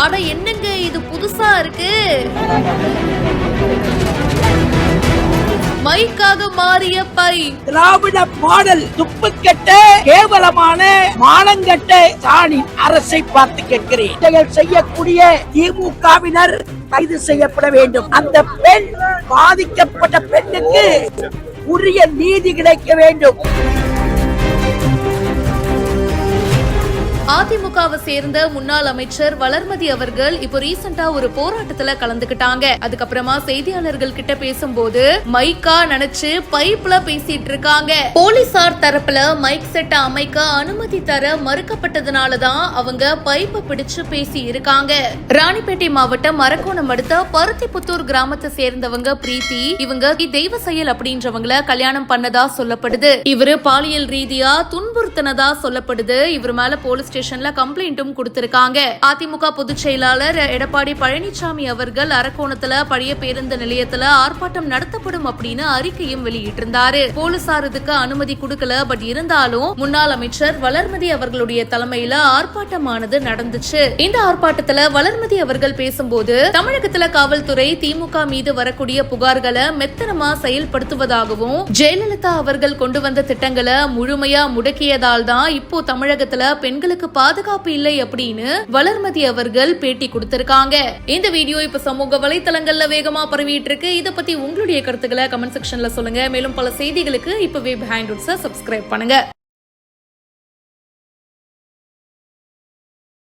ஆனா என்னங்க இது புதுசா இருக்கு? மைக்காக மாறிய பை. திராவிட மாடல் துப்புக்கெட்ட கேவலமான மானங்கெட்ட ஸ்டாலின் அரசை பார்த்து கேட்கிறேன். செய்யக்கூடிய திமுகவினர் கைது செய்யப்பட வேண்டும். அந்த பெண் பாதிக்கப்பட்ட பெண்ணுக்கு உரிய நீதி கிடைக்க வேண்டும். அதிமுகவை சேர்ந்த முன்னாள் அமைச்சர் வளர்மதி அவர்கள் இப்போ ரீசெண்டா ஒரு போராட்டத்துல கலந்துக்கிட்டாங்க. அதுக்கப்புறமா செய்தியாளர்கள் கிட்ட பேசும்போது மைக்கா நினைச்சு பைப்ல பேசிட்டு இருக்காங்க. போலீசார் தரப்புல மைக் செட் அமைக்க அனுமதி தர மறுக்கப்பட்டதுனாலதான் அவங்க பைப்பை பிடிச்சு பேசி இருக்காங்க. ராணிப்பேட்டை மாவட்டம் அரக்கோணம் அடுத்த பருத்திப்புத்தூர் கிராமத்தை சேர்ந்தவங்க பிரீத்தி. இவங்க தெய்வ செயல் அப்படின்றவங்கள கல்யாணம் பண்ணதா சொல்லப்படுது. இவரு பாலியல் ரீதியா துன்புறுத்தினதா சொல்லப்படுது. இவர் மேல போலீஸ் ஸ்டேஷன்ல கம்ப்ளைண்டும் கொடுத்திருக்காங்க. அதிமுக பொதுச் செயலாளர் எடப்பாடி பழனிசாமி அவர்கள் அரக்கோணத்துல பழைய பேருந்து நிலையத்துல ஆர்ப்பாட்டம் நடத்தப்படும் அப்படின்னு அறிக்கையும் வெளியிட்டிருந்தாரு. போலீசார் இதுக்கு அனுமதி கொடுக்கல. பட் இருந்தாலும் முன்னாள் அமைச்சர் வளர்மதி அவர்களுடைய தலைமையில ஆர்ப்பாட்டமானது நடந்துச்சு. இந்த ஆர்ப்பாட்டத்துல வளர்மதி அவர்கள் பேசும்போது தமிழகத்துல காவல்துறை திமுக மீது வரக்கூடிய புகார்களை மெத்தனமா செயல்படுத்துவதாகவும் ஜெயலலிதா அவர்கள் கொண்டு வந்த திட்டங்களை முழுமையா முடக்கியதால் தான் இப்போ தமிழகத்துல பெண்களுக்கு பாதுகாப்பு இல்லை அப்படின்னு வளர்மதி அவர்கள் பேட்டி கொடுத்திருக்காங்க. இந்த வீடியோ இப்ப சமூக வலைத்தளங்கள்ல வேகமா பரவிட்டு இருக்கு. இத பத்தி உங்களுடைய கருத்துக்களை கமெண்ட் செக்ஷன்ல சொல்லுங்க. மேலும் பல செய்திகளுக்கு இப்பவே பிஹைண்ட் ரூட்ஸை சப்ஸ்கிரைப் பண்ணுங்க.